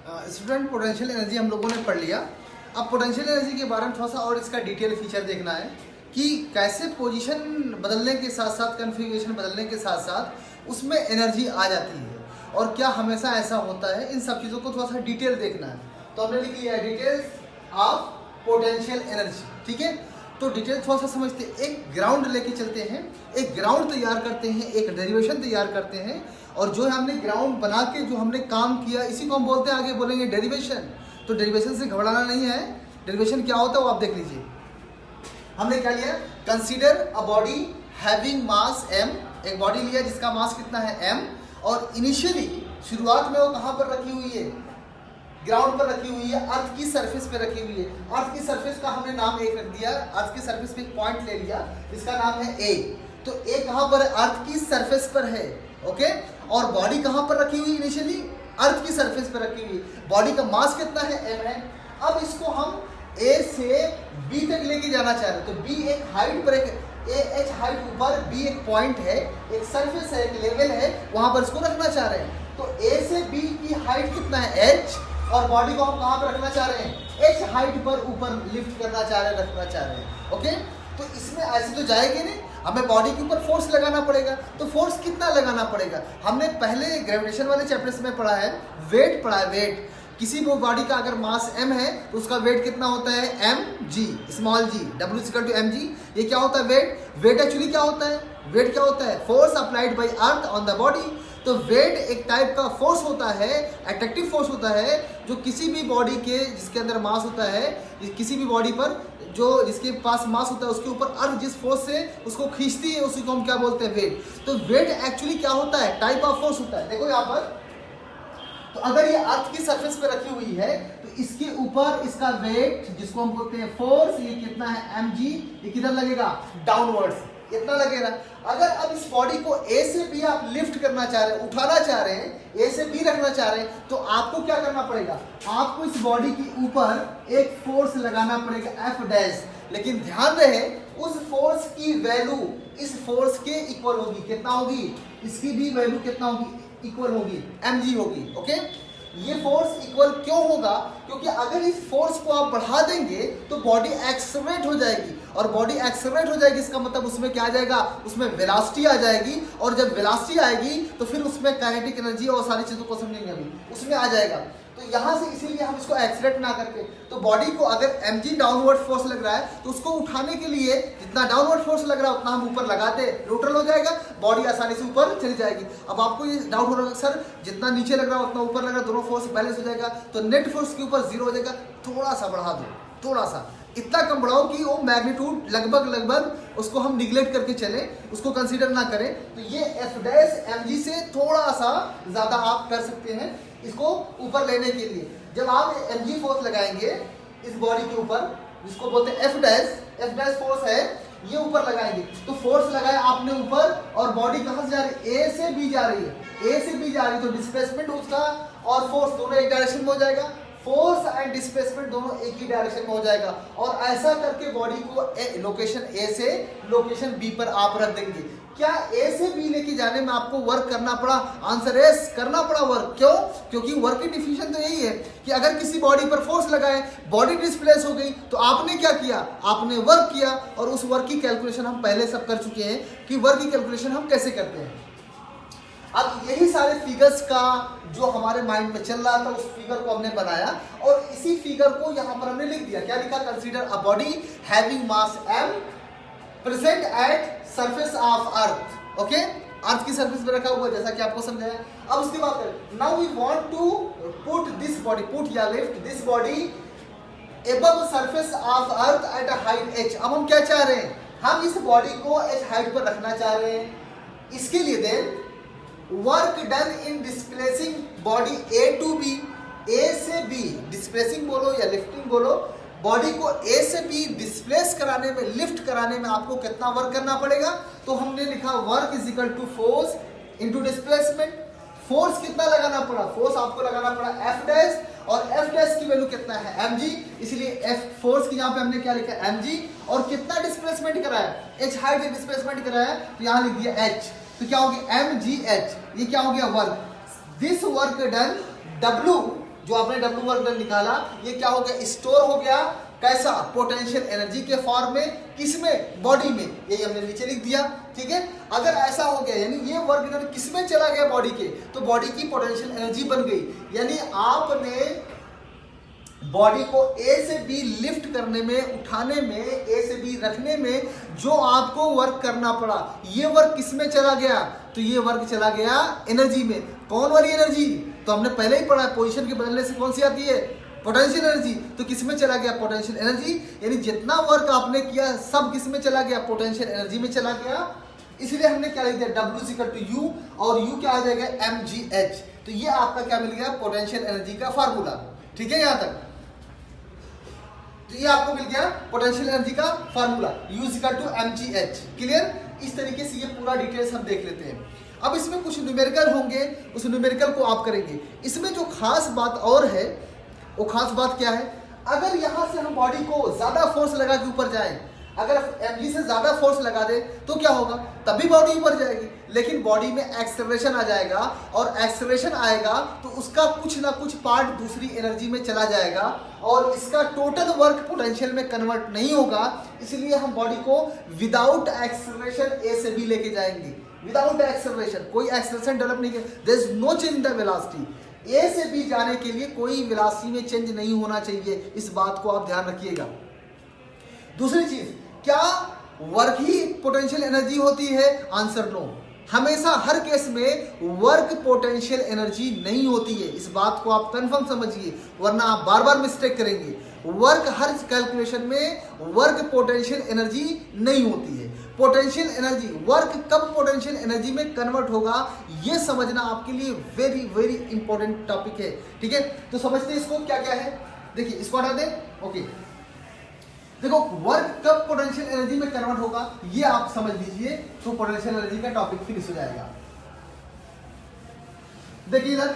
Student potential energy हम लोगों ने पढ़ लिया। अब पोटेंशियल एनर्जी के बारे में थोड़ा सा और इसका डिटेल फीचर देखना है कि कैसे पोजीशन बदलने के साथ साथ कन्फिग्रेशन बदलने के साथ साथ उसमें एनर्जी आ जाती है और क्या हमेशा ऐसा होता है, इन सब चीज़ों को थोड़ा सा डिटेल देखना है। तो हमने लिख लिया है डिटेल्स ऑफ पोटेंशियल एनर्जी, ठीक है। तो डिटेल थोड़ा सा समझते हैं। एक ग्राउंड लेके चलते हैं, एक ग्राउंड तैयार करते हैं, एक डेरिवेशन तैयार करते हैं और जो हमने ग्राउंड बना के जो हमने काम किया इसी को हम बोलते हैं, आगे बोलेंगे डेरिवेशन। तो डेरिवेशन से घबराना नहीं है। डेरिवेशन क्या होता है वो आप देख लीजिए। हमने क्या लिया, consider a body having mass m। एक बॉडी लिया जिसका मास कितना है m और इनिशियली शुरुआत में वो कहाँ पर रखी हुई है, ग्राउंड पर रखी हुई है, अर्थ की सरफेस पे रखी हुई है। अर्थ की सरफेस का हमने नाम एक रख दिया, अर्थ की सरफेस पे एक पॉइंट ले लिया, इसका नाम है ए। तो ए कहाँ पर है, अर्थ की सरफेस पर है, ओके। और बॉडी कहाँ पर रखी हुई, इनिशियली अर्थ की सरफेस पर रखी हुई। बॉडी का मास कितना है, एम है। अब इसको हम ए से बी तक लेके जाना चाह रहे हैं। तो बी एक हाइट पर, एक ए एच हाइट ऊपर, बी एक पॉइंट है, एक सरफेस है, एक लेवल है, वहां पर इसको रखना चाह रहे हैं। तो ए से बी की हाइट कितना है, एच, और बॉडी को हम कहाँ पर रखना चाह रहे हैं, एच हाइट पर ऊपर लिफ्ट करना चाह रहे हैं, रखना चाह रहे हैं, ओके। तो इसमें ऐसे तो जाएगी नहीं, हमें बॉडी के ऊपर फोर्स लगाना पड़ेगा। तो फोर्स कितना लगाना पड़ेगा, हमने पहले ग्रेविटेशन वाले चैप्टर्स में पढ़ा है, वेट पढ़ा है। वेट किसी भी बॉडी का अगर मास m है तो उसका वेट कितना होता है, mg, small g, W equal to mg। ये क्या होता है, वेट। वेट एक्चुअली क्या होता है, वेट क्या होता है, force applied by earth on the body. तो वेट एक टाइप का फोर्स होता है, अट्रैक्टिव फोर्स होता है, जो किसी भी बॉडी के जिसके अंदर मास होता है, किसी भी बॉडी पर जो जिसके पास मास होता है उसके ऊपर अर्थ जिस फोर्स से उसको खींचती है उसी को हम क्या बोलते हैं, वेट। तो वेट एक्चुअली क्या होता है, टाइप ऑफ फोर्स होता है। देखो यहाँ पर, तो अगर ये अर्थ की सरफेस पे रखी हुई है तो इसके ऊपर इसका वेट जिसको हम बोलते हैं फोर्स, ये कितना है, mg, ये किधर लगेगा, डाउनवर्ड्स, इतना लगेगा। अगर अब इस बॉडी को ए से बी आप लिफ्ट करना चाह रहे हैं, उठाना चाह रहे हैं, ए से बी रखना चाह रहे हैं, तो आपको क्या करना पड़ेगा, आपको इस बॉडी के ऊपर एक फोर्स लगाना पड़ेगा, एफ डैश। लेकिन ध्यान रहे उस फोर्स की वैल्यू इस फोर्स के इक्वल होगी। कितना होगी, इसकी भी वैल्यू कितना होगी, इक्वल होगी, mg होगी, ओके। ये फोर्स इक्वल क्यों होगा, क्योंकि अगर इस फोर्स को आप बढ़ा देंगे तो बॉडी एक्सेलरेट हो जाएगी, और बॉडी एक्सेलरेट हो जाएगी इसका मतलब उसमें क्या आ जाएगा, उसमें वेलोसिटी आ जाएगी, और जब वेलोसिटी आएगी तो फिर उसमें काइनेटिक एनर्जी और सारी चीजों को समझेंगे अभी, उसमें आ जाएगा। तो यहाँ से इसीलिए हम इसको एक्सेलरेट ना करके, तो बॉडी को अगर mg डाउनवर्ड फोर्स लग रहा है तो उसको उठाने के लिए जितना डाउनवर्ड फोर्स लग रहा है उतना हम ऊपर लगाते, न्यूट्रल हो जाएगा, बॉडी आसानी से ऊपर चली जाएगी। अब आपको ये डाउट हो रहा है सर जितना नीचे लग रहा है उतना ऊपर लग रहा है, दोनों फोर्स बैलेंस हो जाएगा, तो नेट फोर्स के ऊपर जीरो हो जाएगा। थोड़ा सा बढ़ा दो, थोड़ा सा, इतना कम बढ़ाओ कि वो मैग्नीट्यूड लगभग उसको हम निगलेक्ट करके चले, उसको कंसीडर ना करें। तो ये एफ डैश mg से थोड़ा सा ज्यादा आप कर सकते हैं इसको ऊपर लेने के लिए। जब आप mg फोर्स लगाएंगे इस बॉडी के ऊपर, जिसको बोलते हैं एफ डैश फोर्स है, ये ऊपर लगाएंगे, तो फोर्स लगाया आपने ऊपर और बॉडी कहां से जा रही है, ए से बी जा रही है, ए से बी जा रही है, तो डिस्प्लेसमेंट उसका और फोर्स दोनों एक डायरेक्शन में हो जाएगा, फोर्स एंड डिस्प्लेसमेंट दोनों एक ही डायरेक्शन में हो जाएगा। और ऐसा करके बॉडी को लोकेशन ए से लोकेशन बी पर आप रख देंगे। क्या ए से बी लेके जाने में आपको वर्क करना पड़ा, आंसर एस, करना पड़ा वर्क। क्यों, क्योंकि वर्क की डिफिनेशन तो यही है कि अगर किसी बॉडी पर फोर्स लगाए, बॉडी डिस्प्लेस हो गई, तो आपने क्या किया, आपने वर्क किया, और उस वर्क की कैलकुलेशन हम पहले सब कर चुके हैं कि वर्क की कैलकुलेशन हम कैसे करते हैं। अब यही सारे फिगर्स का जो हमारे माइंड में चल रहा था उस फिगर को हमने बनाया और इसी फिगर को यहां पर हमने लिख दिया। क्या लिखा, consider a body having mass m present at surface of earth, okay. Earth की सरफेस पे रखा हुआ जैसा कि आपको समझाया। अब उसके बाद now we want to put this body, put या lift this body above surface of earth at a height h। अब हम क्या चाह रहे हैं, हम इस बॉडी को h हाइट पर रखना चाह रहे हैं। इसके लिए then work done in displacing body A to B, A से बी डिस्प्लेसिंग बोलो या लिफ्टिंग बोलो, बॉडी को ए से बी डिस्प्लेस कराने में, लिफ्ट कराने में आपको कितना वर्क करना पड़ेगा। तो हमने लिखा work is equal to force into displacement. Force कितना लगाना पड़ा, फोर्स आपको लगाना पड़ा एफ डैश, और एफ डैश की वैल्यू कितना है, mg, इसलिए एफ फोर्स की यहाँ पे हमने क्या लिखा, mg, और कितना डिस्प्लेसमेंट कराया, h हाइट डिस्प्लेसमेंट कराया, तो यहाँ लिख दिया h। तो क्या हो गया, mgh, ये क्या हो गया, work. This work done w जो आपने डब्ल्यू वर्क डन निकाला ये क्या हो गया, स्टोर हो गया, कैसा, पोटेंशियल एनर्जी के फॉर्म में, किसमें, बॉडी में, यही हमने नीचे लिख दिया। ठीक है, अगर ऐसा हो गया यानी ये वर्क डन किसमें चला गया, बॉडी के, तो बॉडी की पोटेंशियल एनर्जी बन गई। यानी आपने बॉडी को ए से बी लिफ्ट करने में, उठाने में, ए से बी रखने में जो आपको वर्क करना पड़ा, ये वर्क किसमें चला गया, तो ये वर्क चला गया एनर्जी में। कौन वाली एनर्जी, तो हमने पहले ही पढ़ा है, पोजीशन के बदलने से कौन सी आती है, पोटेंशियल एनर्जी। तो किसमें चला गया, पोटेंशियल एनर्जी। यानी जितना वर्क आपने किया सब किसमें चला गया, पोटेंशियल एनर्जी में चला गया। इसलिए हमने क्या लिख दिया, W = U, और U क्या आ जाएगा, mgh। तो ये आपका क्या मिल गया, पोटेंशियल एनर्जी का फार्मूला। ठीक है, यहां तक तो ये आपको मिल गया पोटेंशियल एनर्जी का फार्मूला, U = mgh। क्लियर, इस तरीके से ये पूरा डिटेल्स हम देख लेते हैं। अब इसमें कुछ न्यूमेरिकल होंगे, उस न्यूमेरिकल को आप करेंगे। इसमें जो खास बात और है, वो खास बात क्या है, अगर यहां से हम बॉडी को ज्यादा फोर्स लगा के ऊपर जाएं, अगर mg से ज्यादा फोर्स लगा दे तो क्या होगा, तभी बॉडी ऊपर जाएगी। लेकिन बॉडी में एक्सेलरेशन आ जाएगा, और एक्सेलरेशन आएगा तो उसका कुछ ना कुछ पार्ट दूसरी एनर्जी में चला जाएगा, और इसका टोटल वर्क पोटेंशियल में कन्वर्ट नहीं होगा। इसलिए हम बॉडी को विदाउट एक्सेलरेशन ए से बी लेके जाएंगे, विदाउट एक्सेलरेशन, कोई एक्सेलरेशन डेवलप नहीं किया, there is no change in the velocity. A से बी जाने के लिए कोई वेलोसिटी में चेंज नहीं होना चाहिए, इस बात को आप ध्यान रखिएगा। दूसरी चीज, क्या वर्क ही पोटेंशियल एनर्जी होती है, आंसर नो। हमेशा हर केस में वर्क पोटेंशियल एनर्जी नहीं होती है, इस बात को आप कंफर्म समझिए, वरना आप बार बार मिस्टेक करेंगे। वर्क हर कैलकुलेशन में वर्क पोटेंशियल एनर्जी नहीं होती है। पोटेंशियल एनर्जी, वर्क कब पोटेंशियल एनर्जी में कन्वर्ट होगा, ये समझना आपके लिए वेरी वेरी इंपॉर्टेंट टॉपिक है। ठीक है, तो समझते हैं इसको क्या क्या है। देखिए इसको हटा दें, ओके। देखो वर्क कब पोटेंशियल एनर्जी में कन्वर्ट होगा ये आप समझ लीजिए, तो पोटेंशियल एनर्जी का टॉपिक फिनिश हो जाएगा। देखिए इधर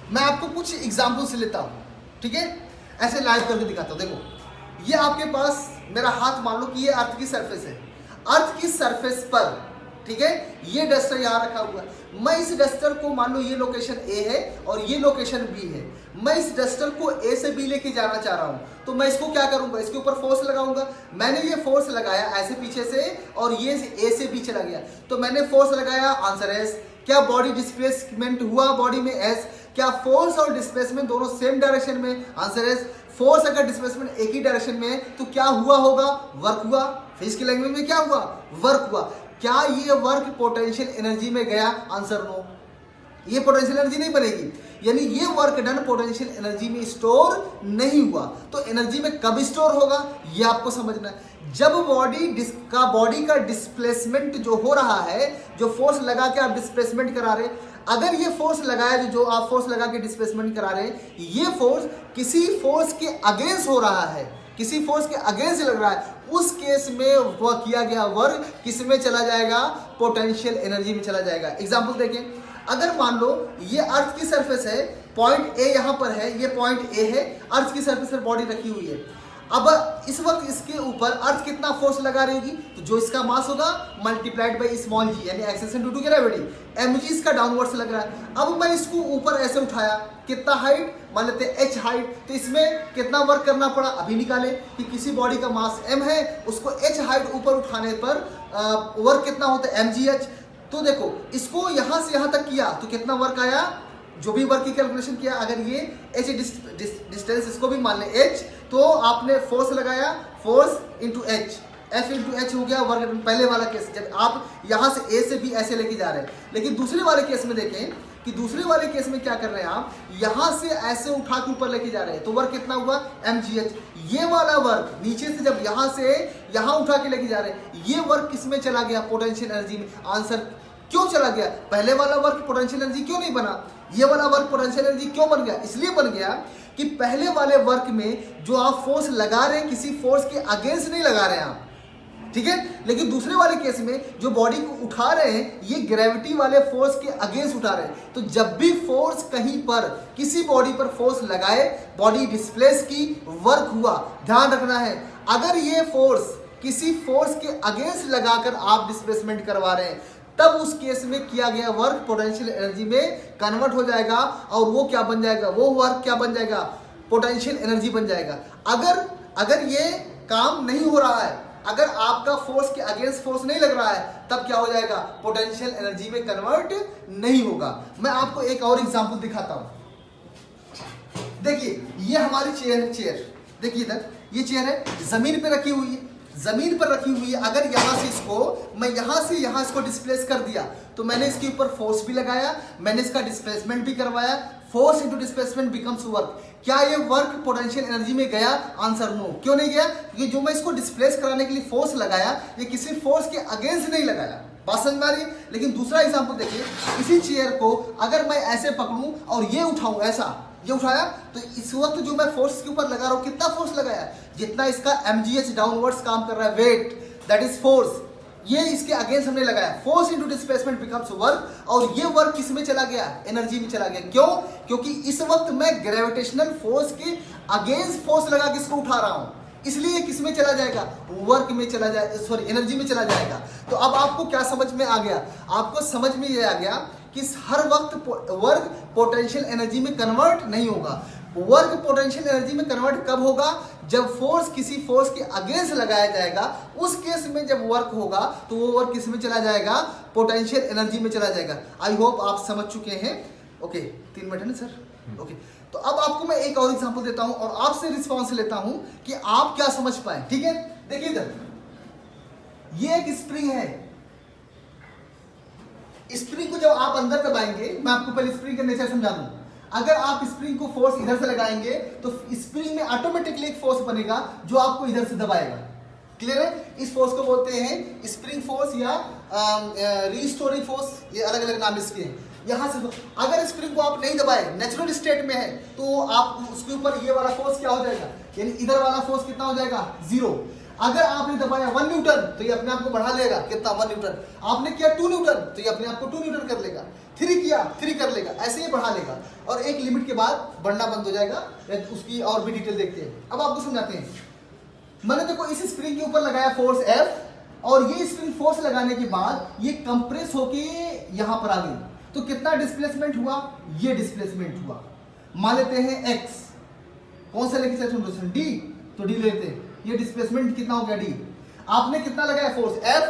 मैं आपको कुछ एग्जांपल्स लेता हूं, ठीक है, ऐसे लाइव करके दिखाता हूं। देखो ये आपके पास मेरा हाथ मान लो कि ये अर्थ की सरफेस है, अर्थ की सरफेस पर, ठीक है, ये डस्टर यहां रखा हुआ है। मैं इस डस्टर को मान लो ये लोकेशन ए है और ये लोकेशन बी है, मैं इस डस्टर को ए से बी लेके जाना चाह रहा हूं, तो मैं इसको क्या करूंगा, इसके ऊपर फोर्स लगाऊंगा। मैंने ये फोर्स लगाया ऐसे पीछे से, और ये ए से बी चला गया, तो मैंने फोर्स लगाया, आंसर एस। क्या बॉडी डिस्प्लेसमेंट हुआ बॉडी में, एस। क्या फोर्स और डिस्प्लेसमेंट दोनों सेम डायरेक्शन में, आंसर एस। फोर्स अगर डिस्प्लेसमेंट एक ही डायरेक्शन में है तो क्या हुआ होगा, वर्क हुआ। फिजिक्स की लैंग्वेज में क्या हुआ, वर्क हुआ। क्या ये वर्क पोटेंशियल एनर्जी में गया, आंसर नो, ये पोटेंशियल एनर्जी नहीं बनेगी। यानी ये वर्क डन पोटेंशियल एनर्जी में स्टोर नहीं हुआ। तो एनर्जी में कब स्टोर होगा ये आपको समझना है, जब बॉडी का डिस्प्लेसमेंट जो हो रहा है, जो फोर्स लगा के आप डिस्प्लेसमेंट करा रहे, अगर ये फोर्स लगाया जो आप फोर्स लगा के डिस्प्लेसमेंट करा रहे हैं, ये फोर्स किसी फोर्स के अगेंस्ट हो रहा है, किसी फोर्स के अगेंस्ट लग रहा है, उस केस में वह किया गया वर्क किस में चला जाएगा, पोटेंशियल एनर्जी में चला जाएगा। एग्जांपल देखें, अगर मान लो ये अर्थ की सरफेस है, पॉइंट ए यहां पर है, ये पॉइंट ए है, अर्थ की सरफेस पर बॉडी रखी हुई है। अब इस वक्त इसके ऊपर अर्थ कितना फोर्स लगा रही होगी, तो जो इसका मास होगा मल्टीप्लाइड बाई स्मॉल जी, यानी acceleration due to gravity, mg इसका डाउनवर्ड से लग रहा है। अब मैं इसको ऊपर ऐसे उठाया, कितना हाइट, मान लेते हैं h हाइट, तो इसमें कितना वर्क करना पड़ा, अभी निकाले कि किसी बॉडी का मास m है, उसको h हाइट ऊपर उठाने पर वर्क कितना होता है, mgh। तो देखो इसको यहां से यहां तक किया तो कितना वर्क आया, जो भी वर्क की कैलकुलेशन किया, अगर ये h डिस्टेंस इसको भी मान ले h, तो आपने फोर्स लगाया, force into H, F into H हो गया वर्क। पहले वाला केस जब आप यहां से ए से बी ऐसे लेके जा रहे हैं, लेकिन दूसरे वाले केस में देखें कि दूसरे वाले केस में क्या कर रहे हैं, आप यहां से ऐसे उठा के ऊपर लेके जा रहे हैं, तो वर्क कितना हुआ, mgh। ये वाला वर्क नीचे से जब यहां से यहां उठा के लेके जा रहे हैं, ये वर्क किस में चला गया, पोटेंशियल एनर्जी में। आंसर क्यों चला गया, पहले वाला वर्क पोटेंशियल एनर्जी क्यों नहीं बना, ये वाला वर्क पोटेंशियल एनर्जी क्यों बन गया, इसलिए बन गया कि पहले वाले वर्क में जो आप फोर्स लगा रहे हैं किसी फोर्स के अगेंस्ट नहीं लगा रहे हैं आप, ठीक है। लेकिन दूसरे वाले केस में जो बॉडी को उठा रहे हैं ये ग्रेविटी वाले फोर्स के अगेंस्ट उठा रहे हैं। तो जब भी फोर्स कहीं पर किसी बॉडी पर फोर्स लगाए, बॉडी डिस्प्लेस की, वर्क हुआ, ध्यान रखना है, अगर ये फोर्स किसी फोर्स के अगेंस्ट लगाकर आप डिस्प्लेसमेंट करवा रहे हैं तब उस केस में किया गया वर्क पोटेंशियल एनर्जी में कन्वर्ट हो जाएगा और वो क्या बन जाएगा, वो वर्क क्या बन जाएगा, पोटेंशियल एनर्जी बन जाएगा। अगर ये काम नहीं हो रहा है, अगर आपका फोर्स के अगेंस्ट फोर्स नहीं लग रहा है, तब क्या हो जाएगा, पोटेंशियल एनर्जी में कन्वर्ट नहीं होगा। मैं आपको एक और एग्जांपल दिखाता हूं। देखिए ये हमारी चेयर है, चेयर देखिए इधर ये चेयर है, जमीन पे रखी हुई है, जमीन पर रखी हुई है। अगर यहां से इसको मैं यहां से यहां इसको डिस्प्लेस कर दिया तो मैंने इसके ऊपर फोर्स भी लगाया, मैंने इसका डिस्प्लेसमेंट भी करवाया। Force into displacement becomes work. क्या ये वर्क पोटेंशियल एनर्जी में गया? Answer no. क्यों नहीं गया? क्योंकि जो मैं इसको डिस्प्लेस कराने के लिए फोर्स लगाया, ये किसी फोर्स के अगेंस्ट नहीं लगाया। बात समझ में आ रही है? लेकिन दूसरा एग्जांपल देखिए, इसी चेयर को अगर मैं ऐसे पकड़ूं और ये उठाऊं, ऐसा ये उठाया, तो इस वक्त जो मैं फोर्स के ऊपर लगा रहा हूं, कितना फोर्स लगाया? जितना इसका mgh डाउनवर्ड्स काम कर रहा है, वेट, दैट इज फोर्स, ये इसके अगेंस्ट हमने लगाया। Force into displacement becomes work, और ये वर्क किस में चला गया? एनर्जी में चला गया। क्यों? क्योंकि इस वक्त मैं ग्रेविटेशनल फोर्स के अगेंस्ट फोर्स लगा के इसको उठा रहा हूं, इसलिए किस में चला जाएगा? वर्क में चला जाएगा, सॉरी एनर्जी में चला जाएगा। तो अब आपको क्या समझ में आ गया? आपको समझ में ये आ गया कि हर वक्त वर्क पोटेंशियल एनर्जी में कन्वर्ट नहीं होगा। वर्क पोटेंशियल एनर्जी में कन्वर्ट कब होगा? जब फोर्स किसी फोर्स के अगेंस्ट लगाया जाएगा, उस केस में जब वर्क होगा तो वो वर्क किस में चला जाएगा? पोटेंशियल एनर्जी में चला जाएगा। आई होप आप समझ चुके हैं। ओके 3 मिनट है ना सर? ओके तो अब आपको मैं एक और एग्जांपल देता हूं और आपसे रिस्पॉन्स लेता हूं कि आप क्या समझ पाए। ठीक है, देखिए इधर ये एक स्प्रिंग है। स्प्रिंग को जब आप अंदर दबाएंगे, मैं आपको पहले स्प्रिंग का नेचर समझा दूं। अगर आप स्प्रिंग को फोर्स इधर से लगाएंगे तो स्प्रिंग में ऑटोमेटिकली एक फोर्स बनेगा जो आपको इधर से दबाएगा। क्लियर है? इस फोर्स को बोलते हैं स्प्रिंग फोर्स या रीस्टोरिंग फोर्स, ये अलग अलग नाम इसके हैं। यहां से अगर स्प्रिंग को आप नहीं दबाए, नेचुरल स्टेट में है, तो आप उसके ऊपर ये वाला फोर्स क्या हो जाएगा, यानी इधर वाला फोर्स कितना हो जाएगा? 0। अगर आपने दबाया 1 न्यूटन तो ये अपने आप को बढ़ा लेगा, कितना? 1 न्यूटन। आपने किया 2 न्यूटन तो ये अपने आप को 2 न्यूटन कर लेगा। 3 किया 3 कर लेगा, ऐसे ही बढ़ा लेगा और एक लिमिट के बाद बढ़ना बंद हो जाएगा। उसकी और भी डिटेल देखते हैं। अब आपको समझाते हैं। मैंने देखो इस स्प्रिंग के ऊपर लगाया फोर्स F, और ये स्प्रिंग फोर्स लगाने के बाद ये कंप्रेस होके यहां पर आ गई, तो कितना डिस्प्लेसमेंट हुआ? ये डिस्प्लेसमेंट हुआ। मान लेते हैं x, कौन सा लेके चलते? D, तो D लेते हैं। ये डिस्प्लेसमेंट कितना हो गया? D। आपने कितना लगाया फोर्स? F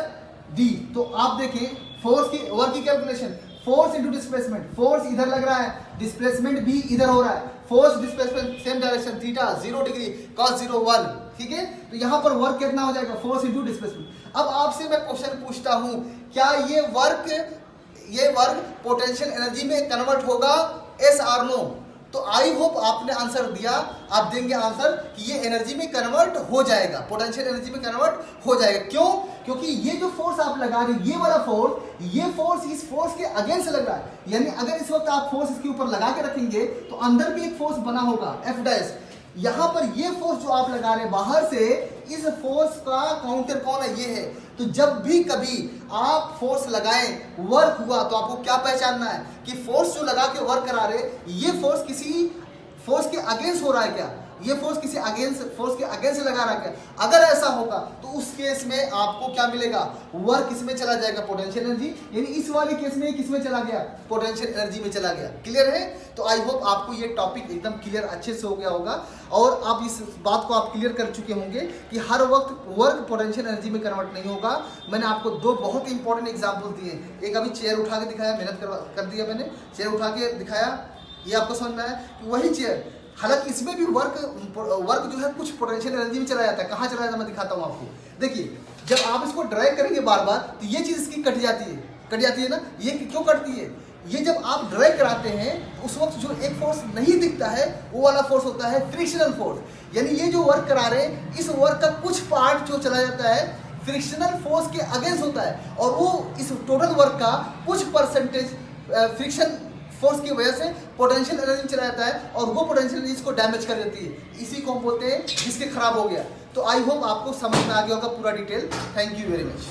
D। तो आप देखें फोर्स की वर्क की calculation, force into displacement. Force इधर लग रहा है, डिस्प्लेसमेंट भी इधर हो रहा है। Force displacement same direction, theta 0 degree, cos 0 1। ठीक है, तो यहां पर वर्क कितना हो जाएगा? Force into displacement. अब आपसे मैं क्वेश्चन पूछता हूं, क्या ये वर्क पोटेंशियल एनर्जी में कन्वर्ट होगा? yes और नो? तो आई होप आपने आंसर दिया, आप देंगे आंसर कि ये एनर्जी में कन्वर्ट हो जाएगा, पोटेंशियल एनर्जी में कन्वर्ट हो जाएगा। क्यों? क्योंकि ये जो फोर्स आप लगा रहे हैं, ये वाला फोर्स, ये फोर्स इस फोर्स के अगेंस्ट लग रहा है। यानी अगर इस वक्त आप फोर्स इसके ऊपर लगा के रखेंगे तो अंदर भी एक फोर्स बना होगा F डैश। यहां पर ये फोर्स जो आप लगा रहे हैं बाहर से, इस फोर्स का काउंटर कौन है? ये है। तो जब भी कभी आप फोर्स लगाएं, वर्क हुआ, तो आपको क्या पहचानना है कि फोर्स जो लगा के वर्क करा रहे, ये फोर्स किसी फोर्स के अगेंस्ट हो रहा है क्या? ये फोर्स किसी फोर्स के अगेंस्ट लगा रहा है क्या? अगर ऐसा होगा तो उस केस में आपको क्या मिलेगा? वर्क किसमें चला जाएगा? Potential energy. यानी इस वाले केस में किसमें चला गया? पोटेंशियल एनर्जी में चला गया। क्लियर है? तो आई होप आपको ये टॉपिक एकदम क्लियर अच्छे से हो गया होगा और आप इस बात को आप क्लियर कर चुके होंगे कि हर वक्त वर्क पोटेंशियल एनर्जी में कन्वर्ट नहीं होगा। मैंने आपको 2 बहुत ही इंपॉर्टेंट एग्जाम्पल दिए। एक अभी चेयर उठा के दिखाया, मेहनत कर दिया मैंने, चेयर उठा के दिखाया, ये आपको समझ में आया कि वही चेयर, हालांकि इसमें भी वर्क जो है कुछ पोटेंशियल एनर्जी में चला जाता है। कहाँ चला जाता है मैं दिखाता हूँ आपको। देखिए जब आप इसको ड्रैग करेंगे बार बार तो ये चीज इसकी कट जाती है ना। ये क्यों कटती है? ये जब आप ड्रैग कराते हैं तो उस वक्त जो एक फोर्स नहीं दिखता है वो वाला फोर्स होता है फ्रिक्शनल फोर्स। यानी ये जो वर्क करा रहे हैं, इस वर्क का कुछ पार्ट जो चला जाता है फ्रिक्शनल फोर्स के अगेंस्ट होता है और वो इस टोटल वर्क का कुछ परसेंटेज फ्रिक्शन फोर्स की वजह से पोटेंशियल एनर्जी चला जाता है और वो पोटेंशियल एनर्जी को डैमेज कर देती है। इसी को हम बोलते हैं जिसके खराब हो गया। तो आई होप आपको समझ में आ गया होगा पूरा detail. Thank you very much.